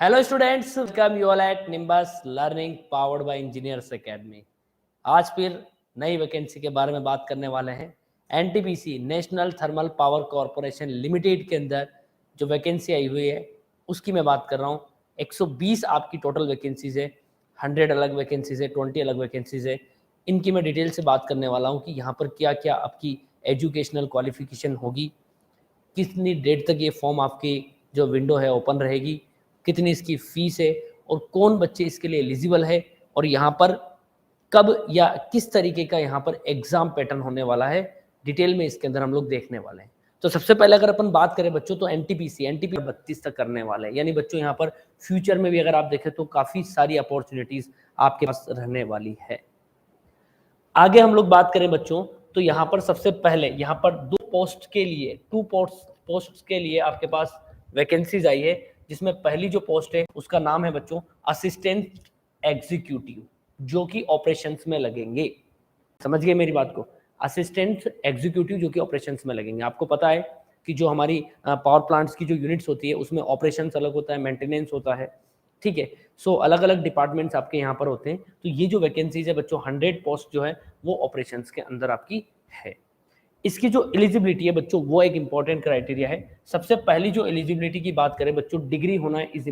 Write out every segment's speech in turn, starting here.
Hello students, welcome you all at nimbus learning powered by engineers academy. आज फिर नई vacancy के बारे में बात करने वाले हैं। NTPC national thermal power corporation limited के अंदर जो वैकेंसी आई हुई है उसकी मैं बात कर रहा हूँ। 120 आपकी टोटल वैकेंसीज है, 100 अलग वैकेंसीज है, 20 अलग वैकेंसीज है। इनकी मैं डिटेल से बात करने वाला हूँ कि यहाँ पर क्या क्या आपकी एजुकेशनल क्वालिफिकेशन होगी, कितनी डेट तक ये फॉर्म आपकी जो विंडो है ओपन रहेगी, कितनी इसकी फीस है और कौन बच्चे इसके लिए एलिजिबल है, और यहाँ पर कब या किस तरीके का यहाँ पर एग्जाम पैटर्न होने वाला है, डिटेल में इसके अंदर हम लोग देखने वाले हैं। तो सबसे पहले अगर अपन बात करें बच्चों तो एनटीपीसी 32 तक करने वाले हैं, यानी बच्चों यहाँ पर फ्यूचर में भी अगर आप देखें तो काफ़ी सारी अपॉर्चुनिटीज़ आपके पास रहने वाली है। आगे हम लोग बात करें बच्चों तो यहाँ पर सबसे पहले यहाँ पर टू पोस्ट के लिए आपके पास वैकेंसीज आई है, जिसमें पहली जो पोस्ट है उसका नाम है बच्चों असिस्टेंट एग्जीक्यूटिव, जो कि ऑपरेशंस में लगेंगे। समझ गए मेरी बात को? असिस्टेंट एग्जीक्यूटिव जो कि ऑपरेशंस में लगेंगे। आपको पता है कि जो हमारी पावर प्लांट्स की जो यूनिट्स होती है उसमें ऑपरेशंस अलग होता है, मेंटेनेंस होता है, ठीक है। सो अलग अलग डिपार्टमेंट्स आपके यहाँ पर होते हैं। तो ये जो वैकेंसीज है बच्चों 100 पोस्ट जो है वो ऑपरेशंस के अंदर आपकी है। इसकी जो एलिजिबिलिटी है बच्चों वो एक इंपॉर्टेंट क्राइटेरिया है। सबसे पहली जो एलिजिबिलिटी की बात करें बच्चों, डिग्री होना इज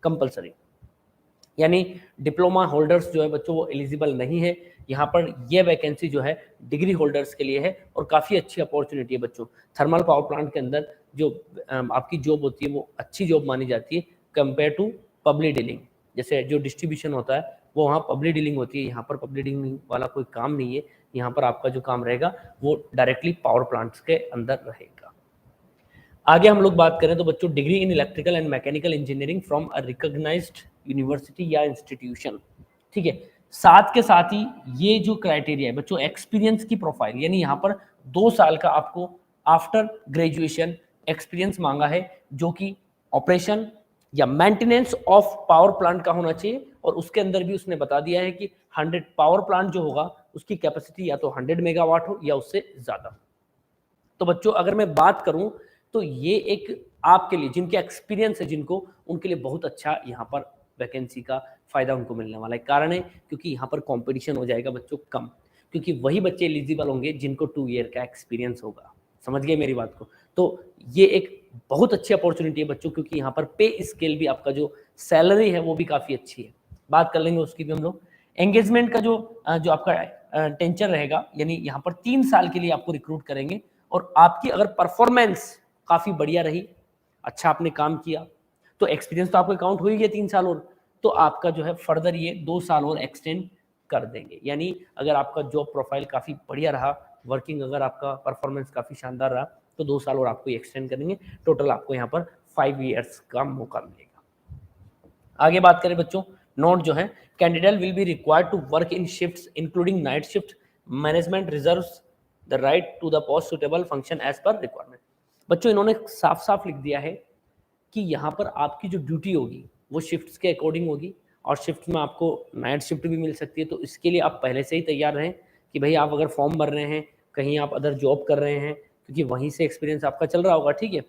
कंपलसरी, यानी डिप्लोमा होल्डर्स जो है बच्चों वो एलिजिबल नहीं है। यहाँ पर ये वैकेंसी जो है डिग्री होल्डर्स के लिए है और काफ़ी अच्छी अपॉर्चुनिटी है बच्चों। थर्मल पावर प्लांट के अंदर जो आपकी जॉब होती है वो अच्छी जॉब मानी जाती है कंपेयर टू पब्लिक डीलिंग। जैसे जो डिस्ट्रीब्यूशन होता है वो वहाँ पब्लिक डीलिंग होती है, यहाँ पर पब्लिक डीलिंग वाला कोई काम नहीं है। यहाँ पर आपका जो काम रहेगा वो डायरेक्टली पावर प्लांट्स के अंदर रहेगा। आगे हम लोग बात करें तो बच्चों degree in electrical and mechanical engineering from a recognised university या इंस्टीट्यूशन, ठीक है। साथ के साथ ही ये जो क्राइटेरिया है बच्चों एक्सपीरियंस की प्रोफाइल, यानी यहाँ पर 2 साल का आपको आफ्टर ग्रेजुएशन एक्सपीरियंस मांगा है, जो कि ऑपरेशन या मेंटेनेंस ऑफ पावर प्लांट का होना चाहिए। और उसके अंदर भी उसने बता दिया है कि 100 पावर प्लांट जो होगा उसकी कैपेसिटी या तो 100 मेगावाट हो या उससे ज़्यादा। तो बच्चों अगर मैं बात करूं तो ये एक आपके लिए जिनके एक्सपीरियंस है जिनको, उनके लिए बहुत अच्छा यहाँ पर वैकेंसी का फायदा उनको मिलने वाला है। कारण है क्योंकि यहाँ पर कंपटीशन हो जाएगा बच्चों कम, क्योंकि वही बच्चे एलिजिबल होंगे जिनको 2 ईयर का एक्सपीरियंस होगा। समझ गए मेरी बात को? तो ये एक बहुत अच्छी अपॉर्चुनिटी है बच्चों, क्योंकि यहाँ पर पे स्केल भी आपका जो सैलरी है वो भी काफ़ी अच्छी है। बात कर लेंगे उसकी भी हम लोग। एंगेजमेंट का जो आपका टेंचर रहेगा, यानी यहाँ पर 3 साल के लिए आपको रिक्रूट करेंगे, और आपकी अगर परफॉर्मेंस काफ़ी बढ़िया रही, अच्छा आपने काम किया, तो एक्सपीरियंस तो आपका काउंट हो ही गया 3 साल, और तो आपका जो है फर्दर ये 2 साल और एक्सटेंड कर देंगे। यानी अगर आपका जॉब प्रोफाइल काफ़ी बढ़िया रहा, वर्किंग अगर आपका परफॉर्मेंस काफ़ी शानदार रहा, तो 2 साल और आपको एक्सटेंड करेंगे। टोटल आपको यहाँ पर 5 ईयर्स का मौका मिलेगा। आगे बात करें बच्चों, नोट जो है, candidate will be required to work in shifts including night shift, management reserves the right to the post suitable function as per requirement. बच्चों इन्होंने साफ साफ लिख दिया है कि यहाँ पर आपकी जो ड्यूटी होगी वो शिफ्ट्स के अकॉर्डिंग होगी, और शिफ्ट में आपको नाइट शिफ्ट भी मिल सकती है। तो इसके लिए आप पहले से ही तैयार रहें कि भाई आप अगर फॉर्म भर रहे हैं, कहीं आप अदर जॉब कर रहे हैं, क्योंकि वहीं से एक्सपीरियंस आपका चल रहा होगा, ठीक है।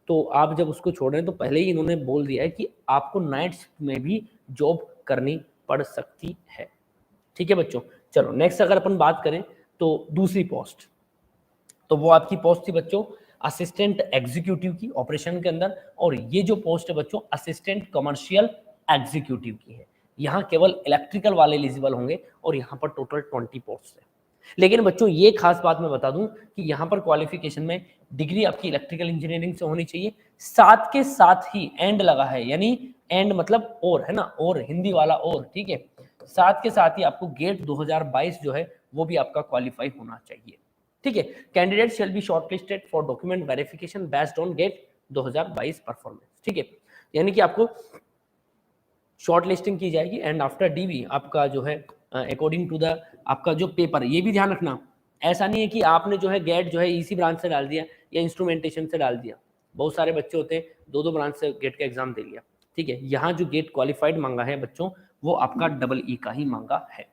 तो आप जब उसको छोड़ रहे हैं तो पहले ही इन्होंने बोल दिया है कि आपको नाइट शिफ्ट में भी जॉब करनी पड़ सकती है, ठीक है बच्चों। चलो नेक्स्ट अगर अपन बात करें तो दूसरी पोस्ट, तो वो आपकी पोस्ट थी बच्चों असिस्टेंट एग्जीक्यूटिव की ऑपरेशन के अंदर, और ये जो पोस्ट है बच्चों असिस्टेंट कमर्शियल एग्जीक्यूटिव की है। यहाँ केवल इलेक्ट्रिकल वाले एलिजिबल होंगे, और यहाँ पर टोटल 20 पोस्ट है। लेकिन बच्चों ये खास बात मैं बता दूं कि यहाँ पर क्वालिफिकेशन में डिग्री आपकी इलेक्ट्रिकल इंजीनियरिंग से होनी चाहिए, साथ के साथ ही एंड लगा है, यानी एंड मतलब और है ना, और हिंदी वाला और, ठीक है। साथ के साथ ही आपको गेट 2022 जो है वो भी आपका क्वालिफाई होना चाहिए, ठीक है। Candidate shall be shortlisted for document verification based on GATE 2022 performance, ठीक है। यानी कि आपको शॉर्ट लिस्टिंग की जाएगी, एंड आफ्टर डीवी आपका जो है अकॉर्डिंग टू द आपका जो पेपर, ये भी ध्यान रखना, ऐसा नहीं है कि आपने जो है गेट जो है ईसी ब्रांच से डाल दिया या इंस्ट्रूमेंटेशन से डाल दिया। बहुत सारे बच्चे होते हैं 2 ब्रांच से गेट का एग्जाम दे लिया, ठीक है। यहाँ जो गेट क्वालिफाइड मांगा है बच्चों वो आपका EE का ही मांगा है।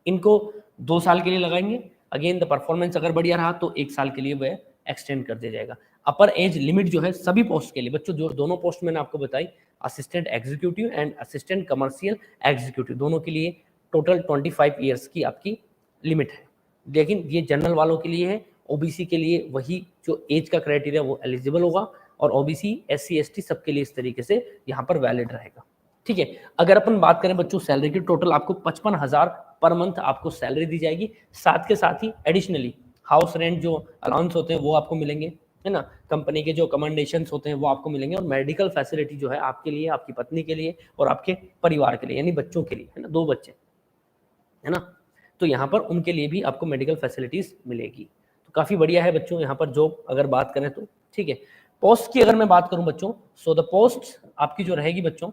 इनको 2 साल के लिए लगाएंगे, अगेन द परफॉर्मेंस अगर बढ़िया रहा तो 1 साल के लिए वह एक्सटेंड कर दिया जाएगा। अपर एज लिमिट जो है सभी पोस्ट के लिए बच्चों, जो दोनों पोस्ट मैंने आपको बताई, assistant executive and assistant commercial executive, दोनों के लिए टोटल 25 ईयर्स की आपकी लिमिट है। लेकिन ये जनरल वालों के लिए है, ओबीसी के लिए वही जो एज का क्राइटेरिया वो एलिजिबल होगा, और ओबीसी एससी एसटी सबके लिए इस तरीके से यहाँ पर वैलिड रहेगा। ठीक है, अगर अपन बात करें बच्चों सैलरी की, टोटल आपको 55,000 पर मंथ आपको सैलरी दी जाएगी। साथ के साथ ही एडिशनली हाउस रेंट जो अलाउंस होते हैं वो आपको मिलेंगे, है ना, कंपनी के जो कमेंडेशंस होते हैं वो आपको मिलेंगे, और मेडिकल फैसिलिटी जो है आपके लिए, आपकी पत्नी के लिए और आपके परिवार के लिए, यानी बच्चों के लिए, है ना, 2 बच्चे, है ना, तो यहाँ पर उनके लिए भी आपको मेडिकल फैसिलिटीज मिलेगी। तो काफ़ी बढ़िया है बच्चों यहाँ पर जॉब अगर बात करें तो। ठीक है, पोस्ट की अगर मैं बात करूँ बच्चों, सो द पोस्ट आपकी जो रहेगी बच्चों,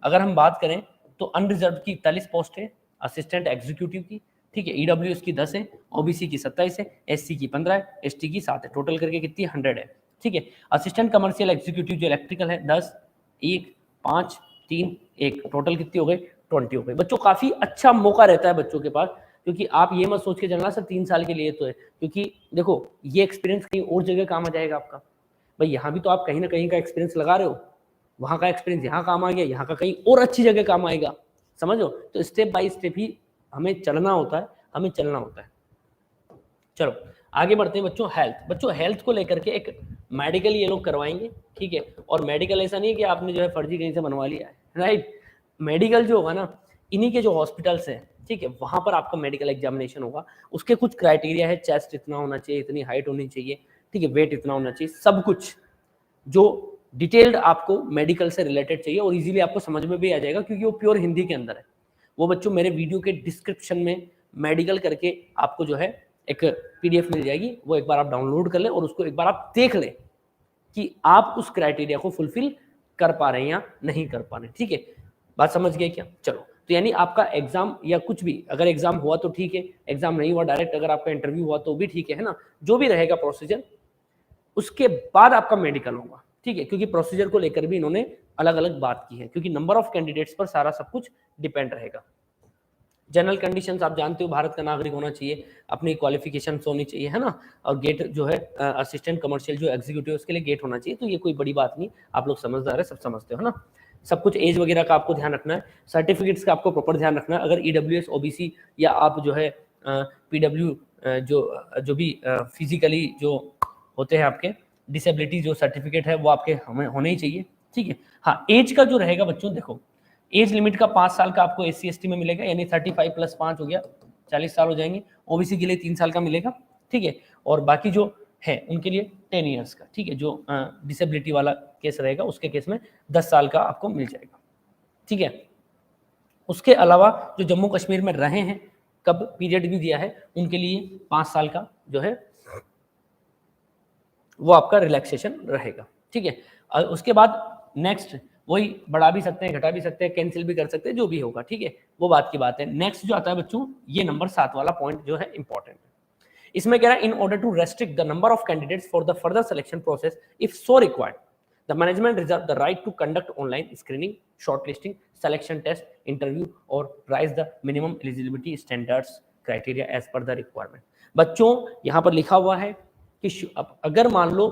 अगर हम बात करें तो अनरिजर्व की 41 पोस्ट है असिस्टेंट एग्जीक्यूटिव की। ठीक है, ईडब्ल्यूएस की 10 है, ओबीसी की 27 है, एससी की 15 है, एसटी की 7 है, टोटल करके कितनी 100 है। ठीक है, असिस्टेंट कमर्शियल एग्जीक्यूटिव जो इलेक्ट्रिकल है 10, 1, 5, 3, 1, टोटल कितनी हो गई 20 हो गई। बच्चों काफी अच्छा मौका रहता है बच्चों के पास, क्योंकि आप ये मत सोच के चलना सर 3 साल के लिए तो है, क्योंकि देखो ये एक्सपीरियंस कहीं और जगह काम आ जाएगा आपका। भाई यहाँ भी तो आप कहीं ना कहीं का एक्सपीरियंस लगा रहे हो, वहां का एक्सपीरियंस यहाँ काम आ गया, यहाँ का कहीं और अच्छी जगह काम आएगा, समझो। तो स्टेप बाय स्टेप ही हमें चलना होता है, हमें चलना होता है। चलो आगे बढ़ते हैं बच्चों। हेल्थ, बच्चों हेल्थ को लेकर के एक मेडिकल ये लोग करवाएंगे। ठीक है, और मेडिकल ऐसा नहीं है कि आपने जो है फर्जी कहीं से बनवा लिया है, राइट। मेडिकल जो होगा ना, इन्हीं के जो हॉस्पिटल्स हैं, ठीक है, वहां पर आपका मेडिकल एग्जामिनेशन होगा। उसके कुछ क्राइटेरिया है, चेस्ट इतना होना चाहिए, इतनी हाइट होनी चाहिए, ठीक है, वेट इतना होना चाहिए, सब कुछ जो डिटेल्ड आपको मेडिकल से रिलेटेड चाहिए, और इजीली आपको समझ में भी आ जाएगा क्योंकि वो प्योर हिंदी के अंदर है। वो बच्चों मेरे वीडियो के डिस्क्रिप्शन में मेडिकल करके आपको जो है एक पीडीएफ मिल जाएगी, वो एक बार आप डाउनलोड कर ले और उसको एक बार आप देख ले कि आप उस क्राइटेरिया को फुलफिल कर पा रहे हैं या नहीं कर पा रहे। ठीक है, बात समझ गए क्या? चलो, तो यानी आपका एग्जाम या कुछ भी, अगर एग्जाम हुआ तो ठीक है, एग्जाम नहीं हुआ डायरेक्ट अगर आपका इंटरव्यू हुआ तो भी ठीक है ना, जो भी रहेगा प्रोसीजर, उसके बाद आपका मेडिकल होगा। ठीक है, क्योंकि प्रोसीजर को लेकर भी इन्होंने अलग अलग बात की है, क्योंकि नंबर ऑफ कैंडिडेट्स पर सारा सब कुछ डिपेंड रहेगा। जनरल कंडीशंस आप जानते हो, भारत का नागरिक होना चाहिए, अपनी क्वालिफिकेशन होनी चाहिए, है ना, और गेट जो है असिस्टेंट कमर्शियल जो एग्जीक्यूटिव उसके लिए गेट होना चाहिए। तो ये कोई बड़ी बात नहीं, आप लोग समझदार है, सब समझते हो, है ना। सब कुछ एज वगैरह का आपको ध्यान रखना है, सर्टिफिकेट्स का आपको प्रॉपर ध्यान रखना है। अगर ईडब्ल्यूएस ओबीसी या आप जो है पीडब्ल्यू जो भी फिजिकली जो होते हैं आपके डिसेबिलिटी जो सर्टिफिकेट है वो आपके हमें होने ही चाहिए। ठीक है, हाँ, एज का जो रहेगा बच्चों, देखो एज लिमिट का 5 साल का आपको एससी एसटी में मिलेगा, यानी 35 + 5 हो गया 40 साल हो जाएंगे। ओबीसी के लिए 3 साल का मिलेगा। ठीक है, और बाकी जो है उनके लिए 10 ईयर्स का। ठीक है, जो डिसेबिलिटी वाला केस रहेगा उसके केस में 10 साल का आपको मिल जाएगा। ठीक है, उसके अलावा जो जम्मू कश्मीर में रहे हैं, कब पीरियड भी दिया है, उनके लिए 5 साल का जो है वो आपका रिलैक्सेशन रहेगा। ठीक है, उसके बाद नेक्स्ट वही बढ़ा भी सकते हैं, घटा भी सकते हैं, कैंसिल भी कर सकते हैं, जो भी होगा। ठीक है, वो बात की बात है। नेक्स्ट जो आता है बच्चों, ये नंबर 7 वाला पॉइंट जो है इंपॉर्टेंट है। इसमें कह रहा है in order to restrict the number of candidates for the further selection process if so required the management reserve the right to conduct online screening, shortlisting, selection test, interview और raise the minimum eligibility standards criteria as per the requirement. बच्चों यहाँ पर लिखा हुआ है कि अगर मान लो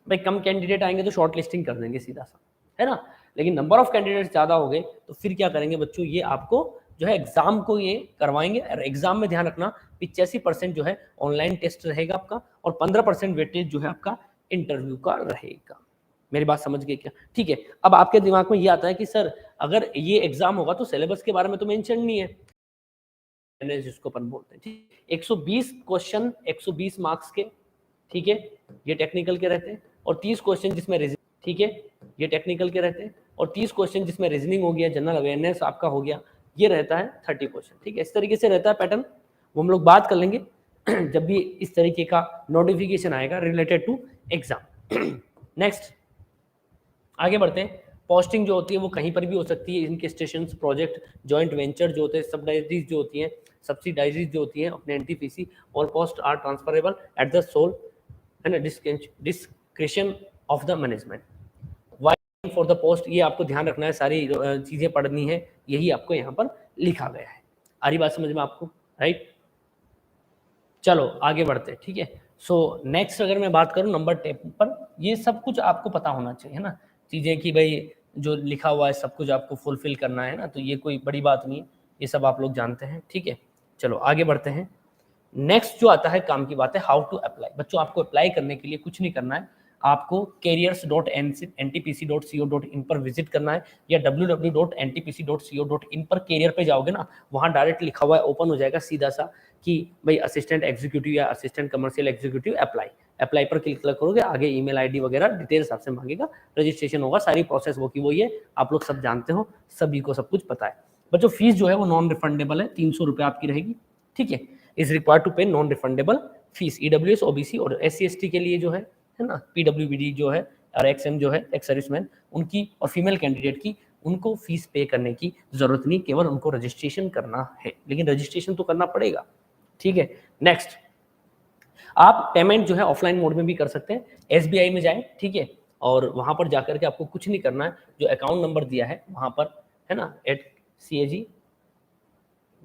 भाई कम कैंडिडेट आएंगे तो शॉर्ट लिस्टिंग कर देंगे सीधा सा, है ना, लेकिन नंबर ऑफ कैंडिडेट्स ज्यादा हो गए तो फिर क्या करेंगे बच्चों, ये आपको जो है एग्जाम को ये करवाएंगे। और एग्जाम में ध्यान रखना 85% जो है ऑनलाइन टेस्ट रहेगा आपका, और 15% वेटेज जो है आपका इंटरव्यू का रहेगा। मेरी बात समझ गए क्या? ठीक है, अब आपके दिमाग में ये आता है कि सर अगर ये एग्जाम होगा तो सिलेबस के बारे में तो मेंशन नहीं है, जिसको अपन बोलते हैं। ठीक, 120 क्वेश्चन 120 मार्क्स के, ठीक है, ये टेक्निकल के रहते हैं, और 30 क्वेश्चन जिसमें रीजनिंग, ठीक है, ये टेक्निकल के रहते हैं, और 30 क्वेश्चन जिसमें रीजनिंग हो गया, जनरल अवेयरनेस आपका हो गया, ये रहता है 30 क्वेश्चन। ठीक है, इस तरीके से रहता है पैटर्न, वो हम लोग बात कर लेंगे जब भी इस तरीके का नोटिफिकेशन आएगा रिलेटेड टू एग्जाम। नेक्स्ट आगे बढ़ते हैं। पोस्टिंग जो होती है वो कहीं पर भी हो सकती है, इनके स्टेशन, प्रोजेक्ट, जॉइंट वेंचर जो होते हैं, सब्सिडाइज जो होती हैं, सब्सिडाइज जो होती हैं अपने एनटीपीसी, और post are transferable at the sole है ना discretion of the management. Why for the post, ये आपको ध्यान रखना है, सारी चीजें पढ़नी है, यही आपको यहाँ पर लिखा गया है। आ रही बात समझ में आपको? राइट, चलो आगे बढ़ते हैं। ठीक है, सो नेक्स्ट अगर मैं बात करूँ नंबर 10 पर, ये सब कुछ आपको पता होना चाहिए, है ना, चीजें कि भाई जो लिखा हुआ है सब कुछ आपको फुलफिल करना है ना, तो ये कोई बड़ी बात नहीं है, ये सब आप लोग जानते हैं, ठीक है। चलो आगे बढ़ते हैं। नेक्स्ट जो आता है काम की बात है, हाउ टू अप्लाई। बच्चों आपको अप्लाई करने के लिए कुछ नहीं करना है, आपको careers.ntpc.co.in पर विजिट करना है, या www.ntpc.co.in पर कैरियर पे जाओगे ना, वहाँ डायरेक्ट लिखा हुआ है, ओपन हो जाएगा सीधा सा कि भाई असिस्टेंट एग्जीक्यूटिव या असिस्टेंट कमर्शियल एग्जीक्यूटिव अप्लाई पर क्लिक करोगे, आगे ईमेल आईडी वगैरह डिटेल्स आपसे मांगेगा, रजिस्ट्रेशन होगा, सारी प्रोसेस वो की वही है, आप लोग सब जानते हो, सभी को सब कुछ पता है। बच्चों फीस जो है वो नॉन रिफंडेबल है, 300 रुपये आपकी रहेगी, ठीक है। इज रिक्वायर्ड टू पे non refundable fees. EWS OBC और SC/ST के लिए जो है ना, PWBD जो है और XM जो है एक्स सर्विसमैन, उनकी और फीमेल कैंडिडेट की, उनको फीस पे करने की जरूरत नहीं, केवल उनको रजिस्ट्रेशन करना है, लेकिन रजिस्ट्रेशन तो करना पड़ेगा, ठीक है। नेक्स्ट, आप पेमेंट जो है ऑफलाइन मोड में भी कर सकते हैं, SBI में जाएं, ठीक है, और वहां पर जाकर के आपको कुछ नहीं करना है, जो अकाउंट नंबर दिया है वहां पर है ना, @CAG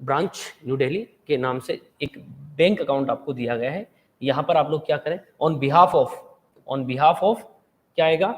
ब्रांच न्यू दिल्ली के नाम से एक बैंक अकाउंट आपको दिया गया है, यहाँ पर आप लोग क्या करें, ऑन बिहाफ ऑफ क्या आएगा,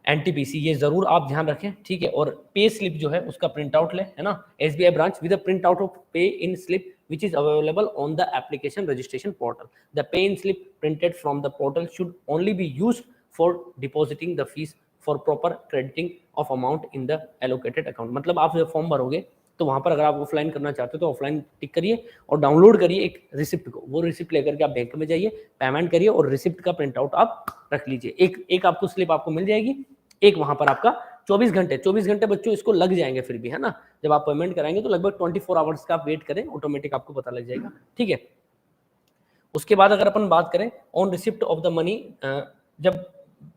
NTPC, ये जरूर आप ध्यान रखें, ठीक है। और पे स्लिप जो है उसका प्रिंट आउट ले, है ना, SBI branch with print out of पे इन slip which is available on the application registration portal. The pay-in slip printed from the portal should only be used for depositing the fees for proper crediting of amount in the allocated account. मतलब आप जब form भरोगे तो वहां पर अगर आप offline करना चाहते हो तो ऑफलाइन टिक करिए और डाउनलोड करिए एक रिसिप्ट को, वो रिसिप्ट लेकर के आप बैंक में जाइए, पेमेंट करिए और रिसिप्ट का प्रिंट आउट आप रख लीजिए। एक आपको स्लिप आपको मिल जाएगी, एक वहां पर आपका 24 घंटे बच्चों इसको लग जाएंगे फिर भी, है ना, जब आप पेमेंट कराएंगे तो लगभग 24 आवर्स का आप वेट करें, ऑटोमेटिक आपको पता लग जाएगा, ठीक है। उसके बाद अगर अपन बात करें on receipt of the money, जब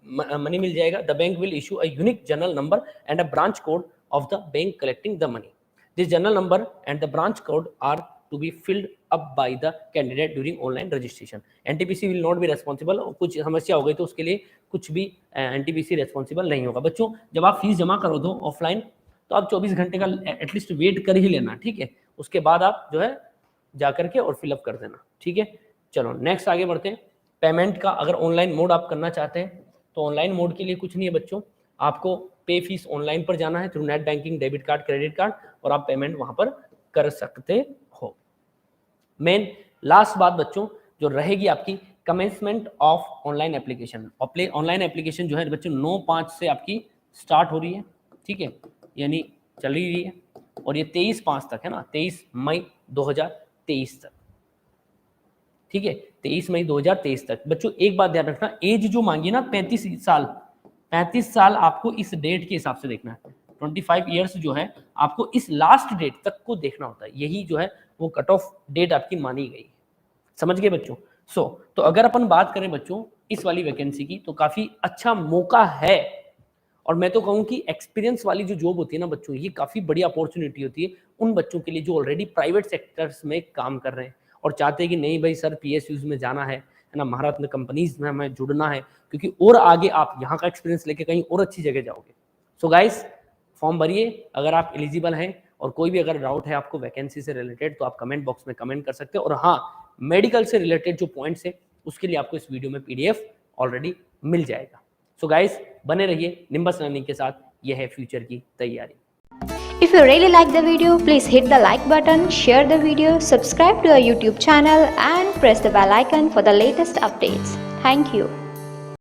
मनी मिल जाएगा, the bank will issue a unique journal number and a branch code of the bank collecting the money. This journal number and the branch code are to be filled up by the candidate during online registration. NTPC will not be responsible। कुछ समस्या हो गई तो उसके लिए कुछ भी NTPC responsible नहीं होगा। बच्चों जब आप फीस जमा करो दो ऑफलाइन तो आप 24 घंटे का एटलीस्ट वेट कर ही लेना, ठीक है, उसके बाद आप जो है जा करके और फिलअप कर देना, ठीक है। चलो नेक्स्ट आगे बढ़ते हैं। पेमेंट का अगर ऑनलाइन मोड आप करना चाहते हैं तो ऑनलाइन मोड के लिए कुछ नहीं है बच्चों, आपको पे फीस ऑनलाइन पर जाना है through net banking, debit card, credit card, और आप पेमेंट वहां पर कर सकते हो। मेन लास्ट बात बच्चों जो रहेगी आपकी, commencement of online application. Online application जो है बच्चों 9/5 से आपकी स्टार्ट हो रही है, ठीक है, यानी चल ही रही है, और ये 23/5 तक है ना, 23 मई 2023 तक, ठीक है, 23 मई 2023 तक। बच्चों एक बात ध्यान रखना, एज जो मांगी ना 35 साल आपको इस डेट के हिसाब से देखना है। 25 ईयर्स जो है आपको इस लास्ट डेट तक को देखना होता है, यही जो है वो कट ऑफ डेट आपकी मानी गई, समझ गए बच्चों। तो अगर अपन बात करें बच्चों इस वाली वैकेंसी की तो काफी अच्छा मौका है, और मैं तो कहूँ कि एक्सपीरियंस वाली जो जॉब होती है ना बच्चों, ये काफी बड़ी अपॉर्चुनिटी होती है उन बच्चों के लिए जो ऑलरेडी प्राइवेट सेक्टर्स में काम कर रहे हैं और चाहते हैं कि नहीं भाई सर PSUs में जाना है ना, महारत्न कंपनीज में हमें जुड़ना है, क्योंकि और आगे आप यहाँ का एक्सपीरियंस लेके कहीं और अच्छी जगह जाओगे। सो गाइस फॉर्म भरिए अगर आप एलिजिबल हैं, और कोई भी अगर डाउट है आपको वैकेंसी से रिलेटेड तो आप कमेंट बॉक्स में कमेंट कर सकते हो। और हाँ, मेडिकल से रिलेटेड जो पॉइंट्स है उसके लिए आपको इस वीडियो में PDF ऑलरेडी मिल जाएगा। सो गाइस बने रहिए निम्बस लर्निंग के साथ, यह है फ्यूचर की तैयारी। If you really like the video, please hit the like button, share the video, subscribe to our YouTube channel and press the bell icon for the latest updates. Thank you.